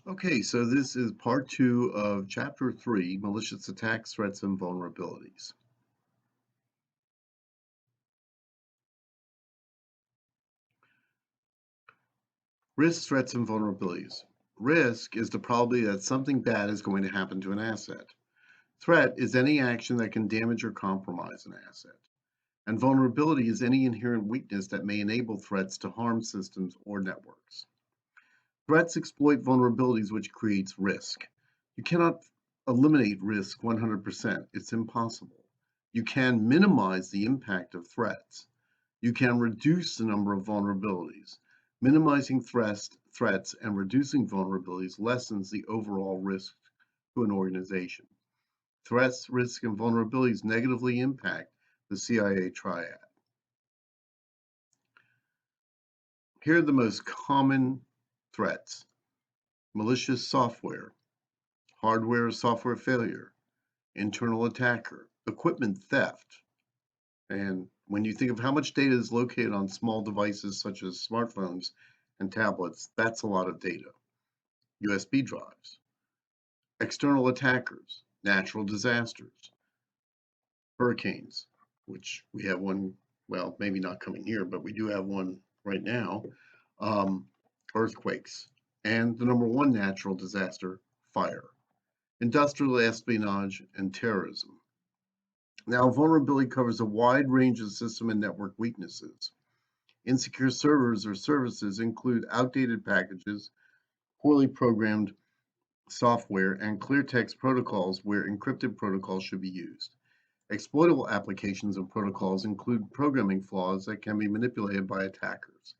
Okay, so this is part two of chapter three, malicious attacks, threats, and vulnerabilities. Risk, threats, and vulnerabilities. Risk is the probability that something bad is going to happen to an asset. Threat is any action that can damage or compromise an asset. And vulnerability is any inherent weakness that may enable threats to harm systems or networks. Threats exploit vulnerabilities, which creates risk. You cannot eliminate risk 100%. It's impossible. You can minimize the impact of threats. You can reduce the number of vulnerabilities. Minimizing threats and reducing vulnerabilities lessens the overall risk to an organization. Threats, risks, and vulnerabilities negatively impact the CIA triad. Here are the most common threats: malicious software, hardware or software failure, internal attacker, equipment theft. And when you think of how much data is located on small devices such as smartphones and tablets, that's a lot of data. USB drives, external attackers, natural disasters, hurricanes, which we have one, well, maybe not coming here, but we do have one right now, um, earthquakes, and the number one natural disaster, fire, industrial espionage, and terrorism. Now, vulnerability covers a wide range of system and network weaknesses. Insecure servers or services include outdated packages, poorly programmed software, and clear text protocols where encrypted protocols should be used. Exploitable applications and protocols include programming flaws that can be manipulated by attackers.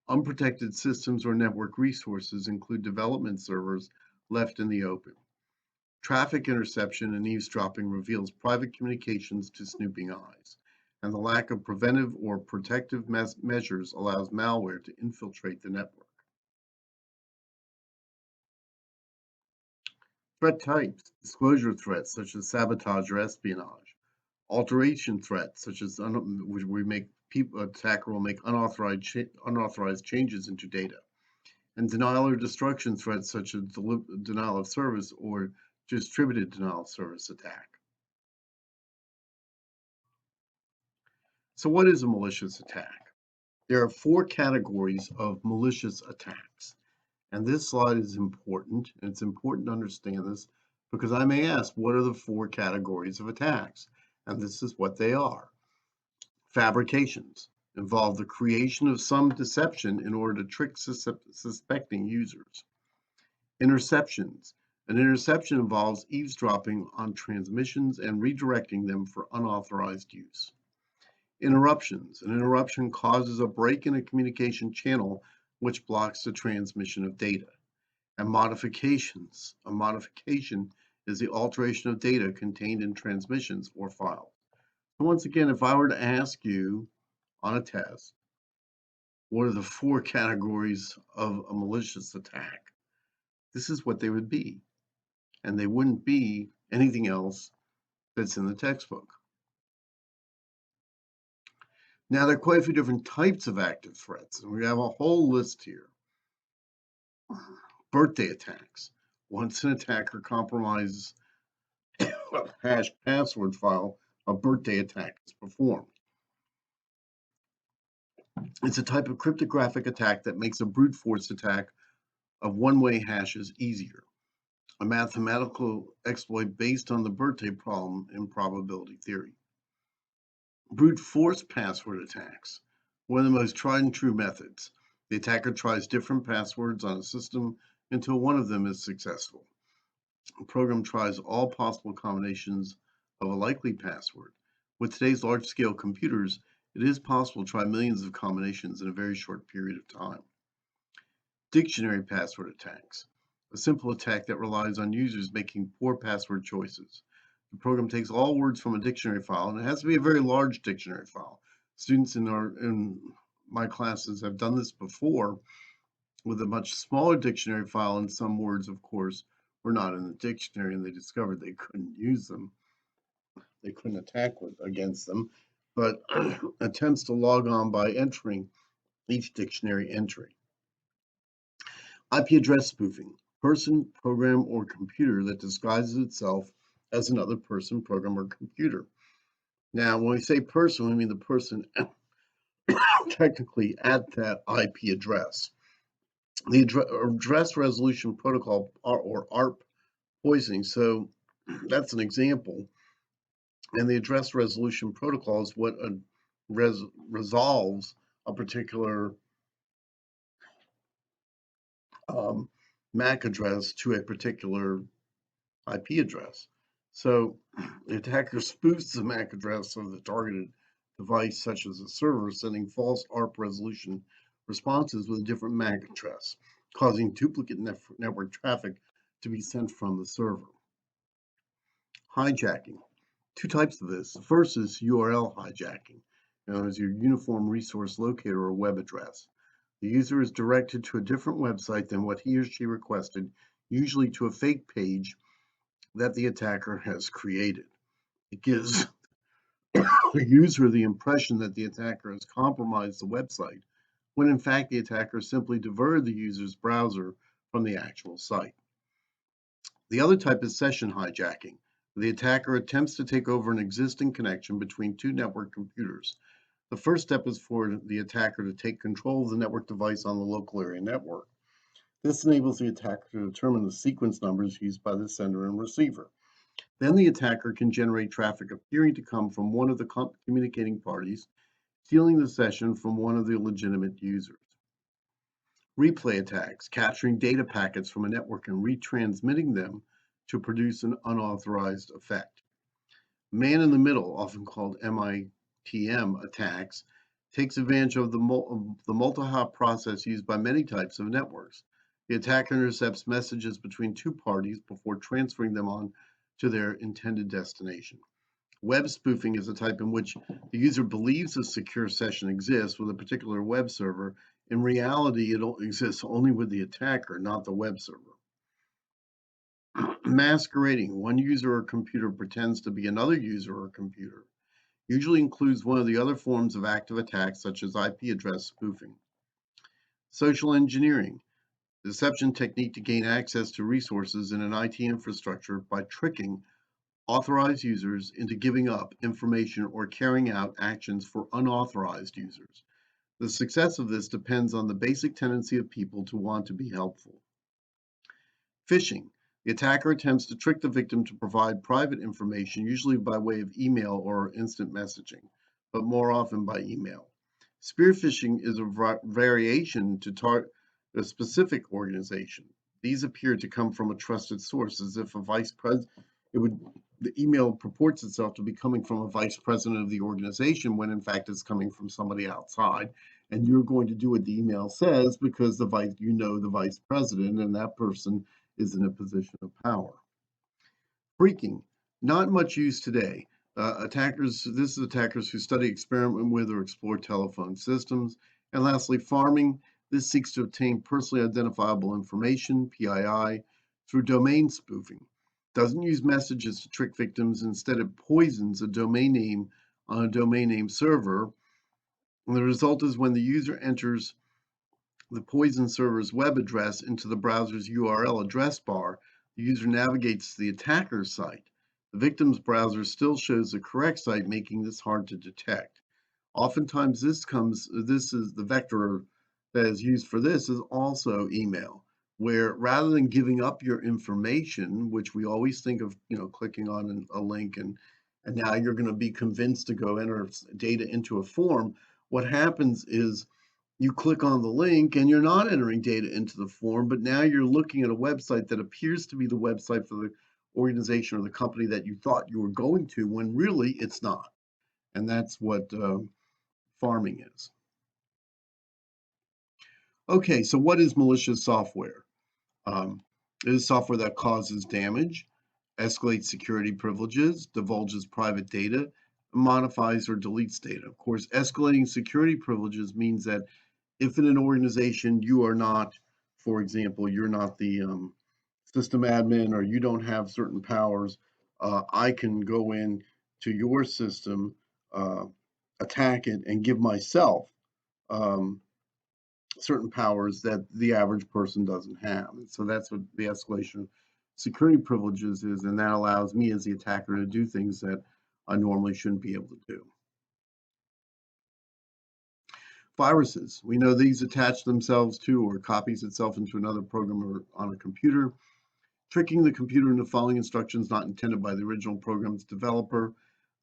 Unprotected systems or network resources include development servers left in the open. Traffic interception and eavesdropping reveals private communications to snooping eyes, and the lack of preventive or protective measures allows malware to infiltrate the network. Threat types: disclosure threats such as sabotage or espionage, alteration threats such as which we make people attacker will make unauthorized changes into data, and denial or destruction threats such as denial of service or distributed denial of service attack. So what is a malicious attack? There are four categories of malicious attacks. And this slide is important, and it's important to understand this because I may ask, what are the four categories of attacks? And this is what they are. Fabrications involve the creation of some deception in order to trick suspecting users. Interceptions. An interception involves eavesdropping on transmissions and redirecting them for unauthorized use. Interruptions. An interruption causes a break in a communication channel which blocks the transmission of data. And modifications. A modification is the alteration of data contained in transmissions or files. So once again, if I were to ask you on a test, what are the four categories of a malicious attack? This is what they would be. And they wouldn't be anything else that's in the textbook. Now, there are quite a few different types of active threats, and we have a whole list here. Birthday attacks. Once an attacker compromises a hash password file, a birthday attack is performed. It's a type of cryptographic attack that makes a brute force attack of one-way hashes easier. A mathematical exploit based on the birthday problem in probability theory. Brute force password attacks. One of the most tried and true methods. The attacker tries different passwords on a system until one of them is successful. The program tries all possible combinations of a likely password. With today's large-scale computers, it is possible to try millions of combinations in a very short period of time. Dictionary password attacks. A simple attack that relies on users making poor password choices. The program takes all words from a dictionary file, and it has to be a very large dictionary file. Students in my classes have done this before with a much smaller dictionary file, and some words, of course, were not in the dictionary, and they discovered they couldn't use them. They couldn't attack against them, but attempts to log on by entering each dictionary entry. IP address spoofing. person, program, or computer that disguises itself as another person, program, or computer. Now, when we say person, we mean the person technically at that IP address. The address resolution protocol, or ARP poisoning. So that's an example. And the address resolution protocol is what resolves a particular um, MAC address to a particular IP address. So the attacker spoofs the MAC address of the targeted device, such as a server, sending false ARP resolution responses with a different MAC address, causing duplicate network traffic to be sent from the server. Hijacking. Two types of this. The first is URL hijacking. In other words, your uniform resource locator or web address. The user is directed to a different website than what he or she requested, usually to a fake page that the attacker has created. It gives the user the impression that the attacker has compromised the website, when in fact the attacker simply diverted the user's browser from the actual site. The other type is session hijacking. The attacker attempts to take over an existing connection between two network computers. The first step is for the attacker to take control of the network device on the local area network. This enables the attacker to determine the sequence numbers used by the sender and receiver. Then the attacker can generate traffic appearing to come from one of the communicating parties, stealing the session from one of the legitimate users. Replay attacks, capturing data packets from a network and retransmitting them to produce an unauthorized effect. Man in the middle, often called MITM attacks, takes advantage of the multi-hop process used by many types of networks. The attacker intercepts messages between two parties before transferring them on to their intended destination. Web spoofing is a type in which the user believes a secure session exists with a particular web server. In reality, it exists only with the attacker, not the web server. Masquerading. One user or computer pretends to be another user or computer. Usually includes one of the other forms of active attacks, such as IP address spoofing. Social engineering. Deception technique to gain access to resources in an IT infrastructure by tricking authorized users into giving up information or carrying out actions for unauthorized users. The success of this depends on the basic tendency of people to want to be helpful. Phishing. The attacker attempts to trick the victim to provide private information, usually by way of email or instant messaging, but more often by email. Spear phishing is a variation to target a specific organization. These appear to come from a trusted source, as if a vice president, the email purports itself to be coming from a vice president of the organization, when in fact it's coming from somebody outside. And you're going to do what the email says because the vice president, and that person is in a position of power. Phreaking, not much used today. This is attackers who study, experiment with, or explore telephone systems. And lastly, farming. This seeks to obtain personally identifiable information, PII, through domain spoofing. Doesn't use messages to trick victims. Instead, it poisons a domain name on a domain name server. And the result is when the user enters the poison server's web address into the browser's URL address bar, the user navigates to the attacker's site. The victim's browser still shows the correct site, making this hard to detect. Oftentimes, this is the vector that is used for this is also email, where rather than giving up your information, which we always think of, clicking on a link and now you're going to be convinced to go enter data into a form. What happens is you click on the link and you're not entering data into the form, but now you're looking at a website that appears to be the website for the organization or the company that you thought you were going to, when really it's not. And that's what farming is. Okay, so what is malicious software? It is software that causes damage, escalates security privileges, divulges private data, modifies or deletes data. Of course, escalating security privileges means that if in an organization you are not, for example, you're not the system admin, or you don't have certain powers, I can go in to your system, attack it, and give myself um, certain powers that the average person doesn't have. And so that's what the escalation of security privileges is, and that allows me as the attacker to do things that I normally shouldn't be able to do. Viruses. We know these attach themselves to or copies itself into another program or on a computer, tricking the computer into following instructions not intended by the original program's developer.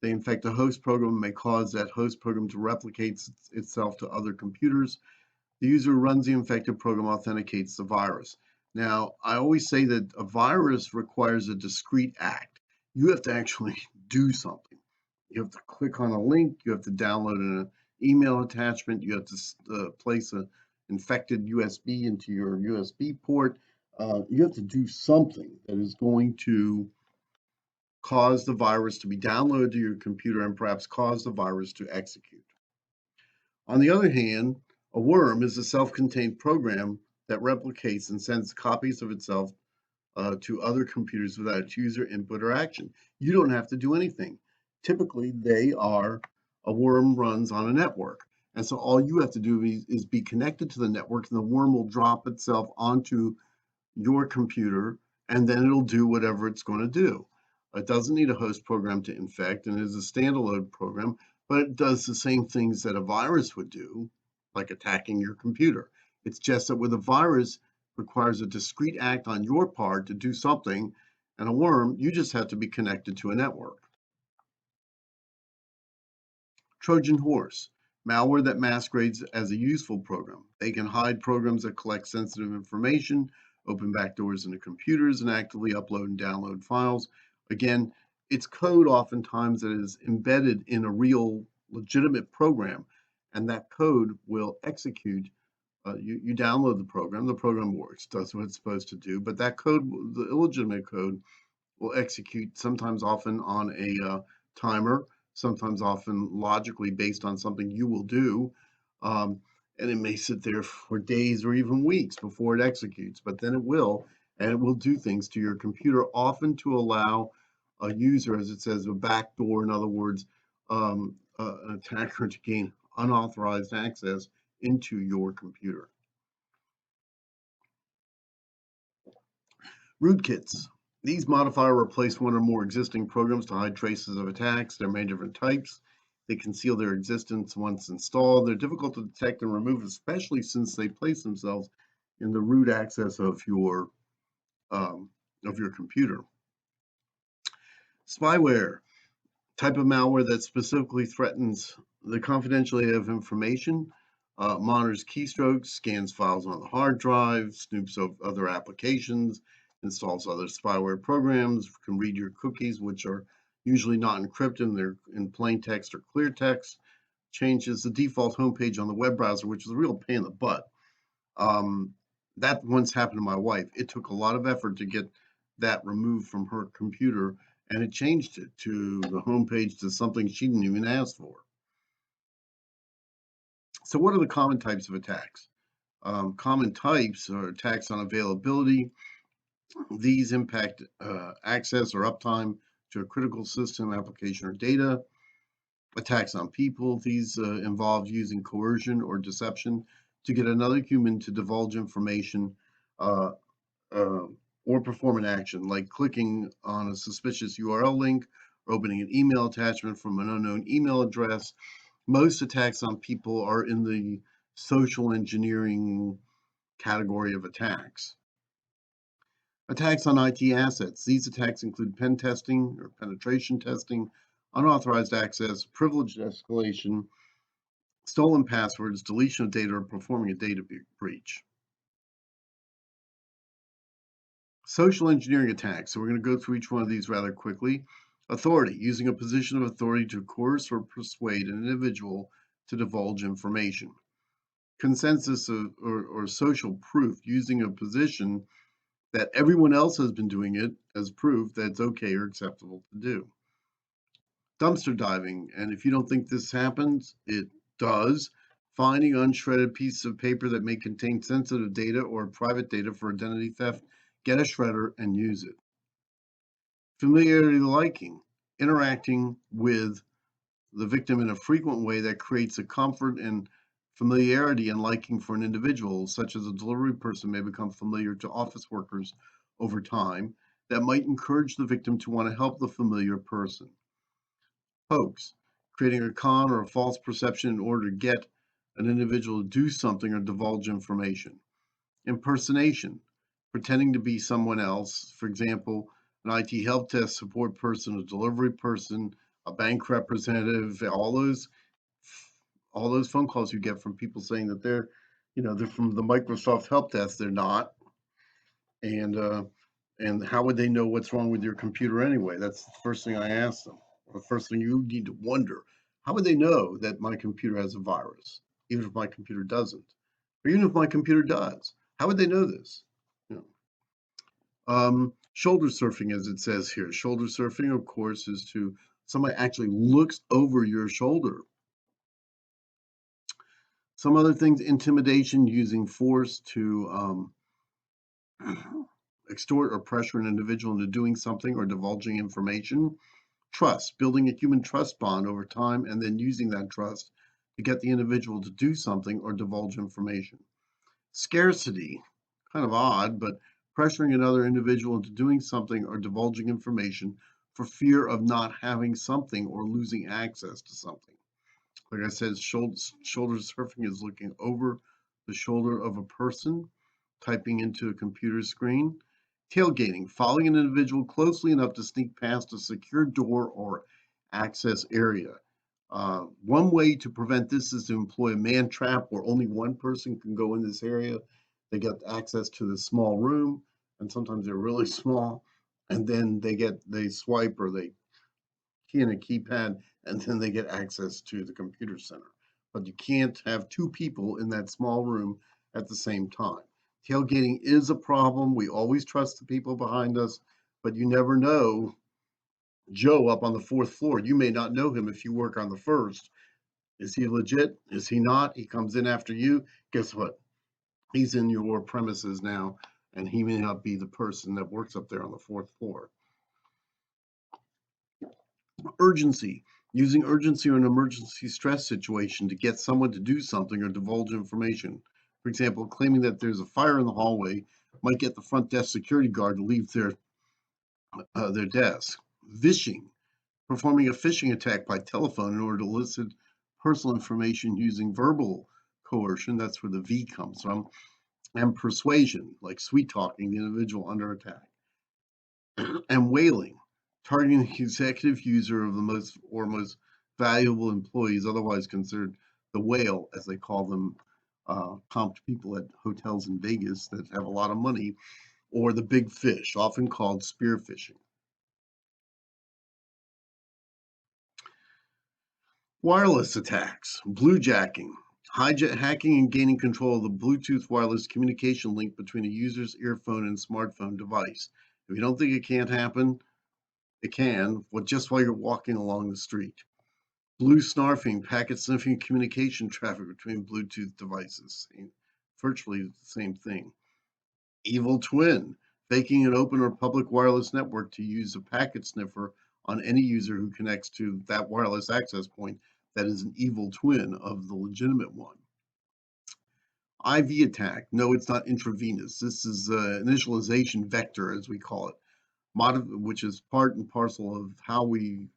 They infect a host program and may cause that host program to replicate itself to other computers. The user who runs the infected program authenticates the virus. Now, I always say that a virus requires a discrete act. You have to actually do something. You have to click on a link, you have to download an email attachment, you have to place an infected USB into your USB port. You have to do something that is going to cause the virus to be downloaded to your computer and perhaps cause the virus to execute. On the other hand, a worm is a self-contained program that replicates and sends copies of itself to other computers without its user input or action. You don't have to do anything. Typically, a worm runs on a network. And so all you have to do is be connected to the network, and the worm will drop itself onto your computer, and then it'll do whatever it's going to do. It doesn't need a host program to infect, and is a standalone program, but it does the same things that a virus would do, like attacking your computer. It's just that with a virus, requires a discrete act on your part to do something, and a worm, you just have to be connected to a network. Trojan horse, malware that masquerades as a useful program. They can hide programs that collect sensitive information, open backdoors into computers, and actively upload and download files. Again, it's code oftentimes that is embedded in a real legitimate program, and that code will execute. You download the program works, does what it's supposed to do, but that code, the illegitimate code, will execute sometimes often on a timer, sometimes often logically based on something you will do. Um, and it may sit there for days or even weeks before it executes, but then it will, and it will do things to your computer, often to allow a user, as it says, a backdoor, in other words, an attacker to gain unauthorized access into your computer. Rootkits. These modify or replace one or more existing programs to hide traces of attacks. There are many different types. They conceal their existence once installed. They're difficult to detect and remove, especially since they place themselves in the root access um, of your computer. Spyware, type of malware that specifically threatens the confidentiality of information, monitors keystrokes, scans files on the hard drive, snoops of other applications, installs other spyware programs, can read your cookies, which are usually not encrypted, they're in plain text or clear text, changes the default homepage on the web browser, which is a real pain in the butt. Um, that once happened to my wife. It took a lot of effort to get that removed from her computer, and it changed it to the homepage to something she didn't even ask for. So, what are the common types of attacks? Common types are attacks on availability. These impact access or uptime to a critical system, application, or data. Attacks on people. These involve using coercion or deception to get another human to divulge information uh, uh, or perform an action like clicking on a suspicious URL link or opening an email attachment from an unknown email address. Most attacks on people are in the social engineering category of attacks. Attacks on IT assets. These attacks include pen testing or penetration testing, unauthorized access, privileged escalation, stolen passwords, deletion of data, or performing a data breach. Social engineering attacks. So we're going to go through each one of these rather quickly. Authority, using a position of authority to coerce or persuade an individual to divulge information. Consensus or social proof, using a position that everyone else has been doing it as proof that it's okay or acceptable to do. Dumpster diving, and if you don't think this happens, it does. Finding unshredded pieces of paper that may contain sensitive data or private data for identity theft, get a shredder and use it. Familiarity liking, interacting with the victim in a frequent way that creates a comfort and Familiarity and liking for an individual, such as a delivery person, may become familiar to office workers over time. That might encourage the victim to want to help the familiar person. Hoax, creating a con or a false perception in order to get an individual to do something or divulge information. Impersonation, pretending to be someone else, for example, an IT help desk support person, a delivery person, a bank representative, all those phone calls you get from people saying that they're from the Microsoft help desk. They're not. And how would they know what's wrong with your computer anyway? That's the first thing I ask them. The first thing you need to wonder, how would they know that my computer has a virus, even if my computer doesn't? Or even if my computer does, how would they know this? You know, shoulder surfing, as it says here. Shoulder surfing, of course, is to somebody actually looks over your shoulder. Some other things: intimidation, using force to extort or pressure an individual into doing something or divulging information. Trust, building a human trust bond over time and then using that trust to get the individual to do something or divulge information. Scarcity, kind of odd, but pressuring another individual into doing something or divulging information for fear of not having something or losing access to something. Like I said, shoulder surfing is looking over the shoulder of a person, typing into a computer screen. Tailgating, following an individual closely enough to sneak past a secure door or access area. One way to prevent this is to employ a man trap where only one person can go in this area. They get access to the small room, and sometimes they're really small, and then they swipe or they key in a keypad, and then they get access to the computer center. But you can't have two people in that small room at the same time. Tailgating is a problem. We always trust the people behind us, but you never know. Joe up on the fourth floor, you may not know him if you work on the first. Is he legit? Is he not? He comes in after you. Guess what? He's in your premises now, and he may not be the person that works up there on the fourth floor. Urgency, using urgency or an emergency stress situation to get someone to do something or divulge information. For example, claiming that there's a fire in the hallway might get the front desk security guard to leave their desk. Vishing, performing a phishing attack by telephone in order to elicit personal information using verbal coercion. That's where the V comes from. And persuasion, like sweet talking the individual under attack. And whaling, targeting the executive user of the most valuable employees, otherwise considered the whale, as they call them, comped people at hotels in Vegas that have a lot of money, or the big fish, often called spearfishing. Wireless attacks, bluejacking, hacking and gaining control of the Bluetooth wireless communication link between a user's earphone and smartphone device. If you don't think it can't happen, it can, just while you're walking along the street. Blue snarfing, packet sniffing communication traffic between Bluetooth devices. Virtually the same thing. Evil twin, faking an open or public wireless network to use a packet sniffer on any user who connects to that wireless access point that is an evil twin of the legitimate one. IV attack. No, it's not intravenous. This is initialization vector, as we call it, which is part and parcel of how we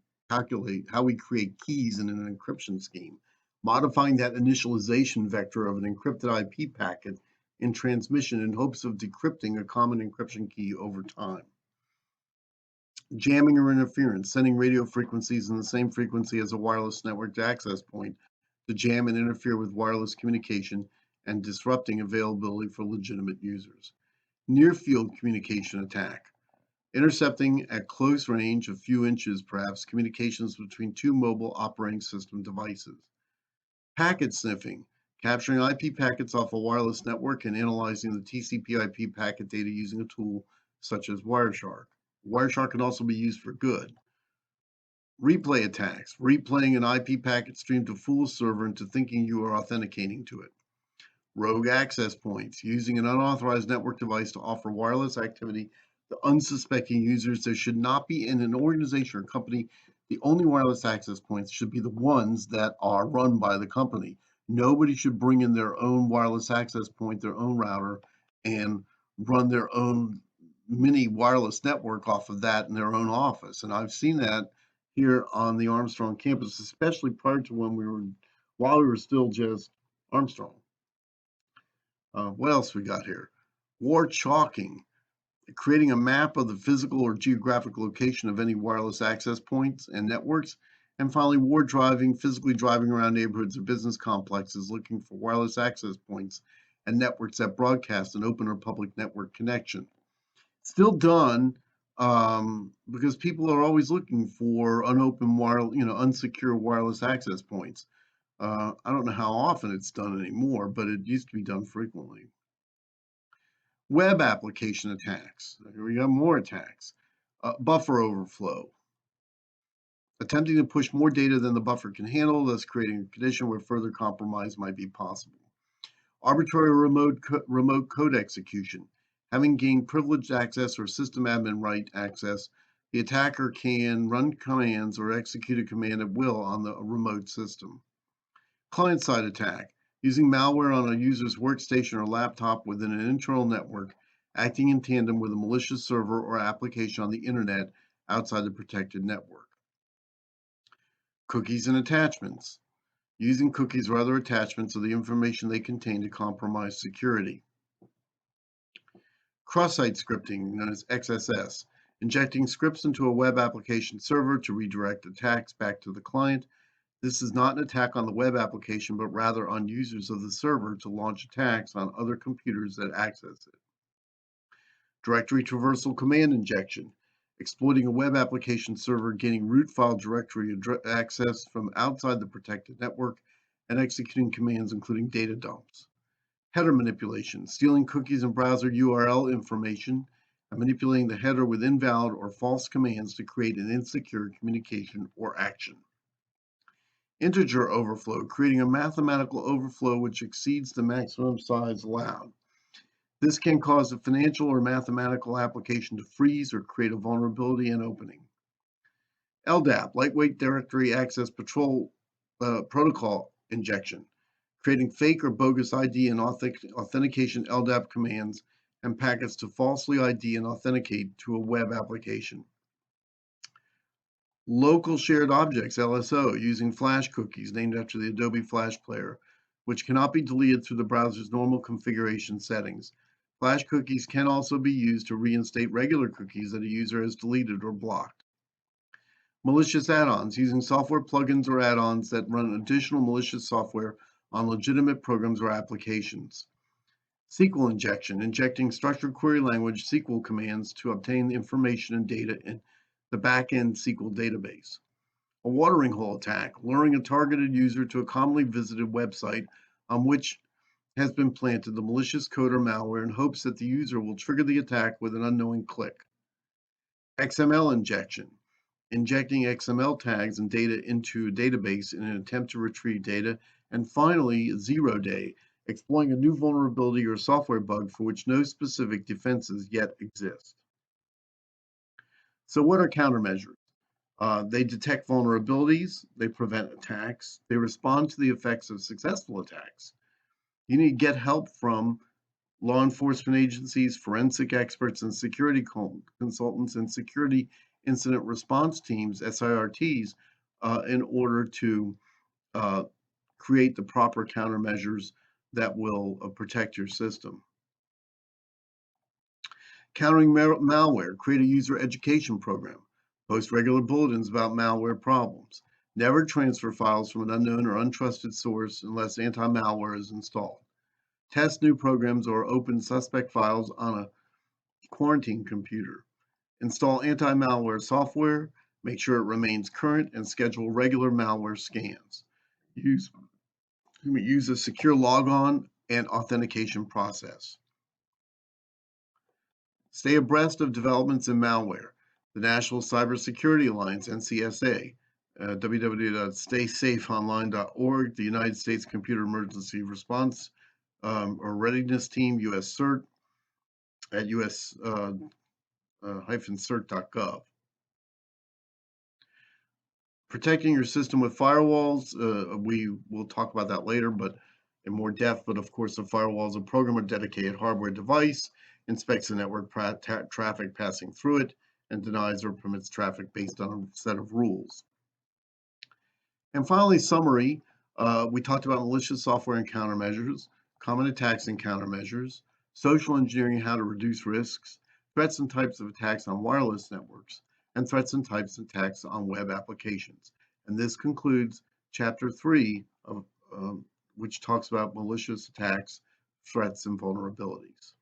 create keys in an encryption scheme. Modifying that initialization vector of an encrypted IP packet in transmission in hopes of decrypting a common encryption key over time. Jamming or interference, sending radio frequencies in the same frequency as a wireless network access point to jam and interfere with wireless communication and disrupting availability for legitimate users. Near field communication attack, intercepting at close range, a few inches perhaps, communications between two mobile operating system devices. Packet sniffing, capturing IP packets off a wireless network and analyzing the TCP/IP packet data using a tool such as Wireshark. Wireshark can also be used for good. Replay attacks, replaying an IP packet stream to fool a server into thinking you are authenticating to it. Rogue access points, using an unauthorized network device to offer wireless activity to unsuspecting users. There should not be, in an organization or company, the only wireless access points should be the ones that are run by the company. Nobody should bring in their own wireless access point, their own router, and run their own mini wireless network off of that in their own office. And I've seen that here on the Armstrong campus, especially prior to while we were still just Armstrong. What else we got here? War chalking, creating a map of the physical or geographic location of any wireless access points and networks. And finally, war driving, physically driving around neighborhoods or business complexes looking for wireless access points and networks that broadcast an open or public network connection. Still done because people are always looking for unopened unsecure wireless access points. I don't know how often it's done anymore, but it used to be done frequently. Web application attacks. Here we got more attacks. Buffer overflow. Attempting to push more data than the buffer can handle, thus creating a condition where further compromise might be possible. Arbitrary remote code execution. Having gained privileged access or system admin right access, the attacker can run commands or execute a command at will on the remote system. Client-side attack, using malware on a user's workstation or laptop within an internal network, acting in tandem with a malicious server or application on the internet outside the protected network. Cookies and attachments, using cookies or other attachments of the information they contain to compromise security. Cross-site scripting, known as XSS, injecting scripts into a web application server to redirect attacks back to the client. This is not an attack on the web application, but rather on users of the server to launch attacks on other computers that access it. Directory traversal command injection, exploiting a web application server gaining root file directory access from outside the protected network and executing commands including data dumps. Header manipulation, stealing cookies and browser URL information and manipulating the header with invalid or false commands to create an insecure communication or action. Integer overflow, creating a mathematical overflow which exceeds the maximum size allowed. This can cause a financial or mathematical application to freeze or create a vulnerability and opening. LDAP, lightweight directory access protocol injection, creating fake or bogus ID and authentication LDAP commands and packets to falsely ID and authenticate to a web application. Local shared objects, LSO, using Flash cookies named after the Adobe Flash Player, which cannot be deleted through the browser's normal configuration settings. Flash cookies can also be used to reinstate regular cookies that a user has deleted or blocked. Malicious add-ons, using software plugins or add-ons that run additional malicious software on legitimate programs or applications. SQL injection, injecting structured query language SQL commands to obtain information and data in the back-end SQL database. A watering hole attack, luring a targeted user to a commonly visited website on which has been planted the malicious code or malware in hopes that the user will trigger the attack with an unknowing click. XML injection, injecting XML tags and data into a database in an attempt to retrieve data. And finally, 0 day, exploiting a new vulnerability or software bug for which no specific defenses yet exist. So what are countermeasures? They detect vulnerabilities, they prevent attacks, they respond to the effects of successful attacks. You need to get help from law enforcement agencies, forensic experts, and security consultants and security incident response teams, SIRTs, in order to create the proper countermeasures that will protect your system. Countering malware, create a user education program. Post regular bulletins about malware problems. Never transfer files from an unknown or untrusted source unless anti-malware is installed. Test new programs or open suspect files on a quarantine computer. Install anti-malware software, make sure it remains current, and schedule regular malware scans. Use a secure logon and authentication process. Stay abreast of developments in malware. The National Cybersecurity Alliance, NCSA, www.staysafeonline.org, the United States Computer Emergency Response or Readiness Team, US CERT, at us-cert.gov. Protecting your system with firewalls, we will talk about that later, but in more depth. But of course, the firewall is a program or dedicated hardware device, inspects the network traffic passing through it, and denies or permits traffic based on a set of rules. And finally, summary. We talked about malicious software and countermeasures, common attacks and countermeasures, social engineering, how to reduce risks, threats and types of attacks on wireless networks, and threats and types of attacks on web applications. And this concludes Chapter 3, of, which talks about malicious attacks, threats, and vulnerabilities.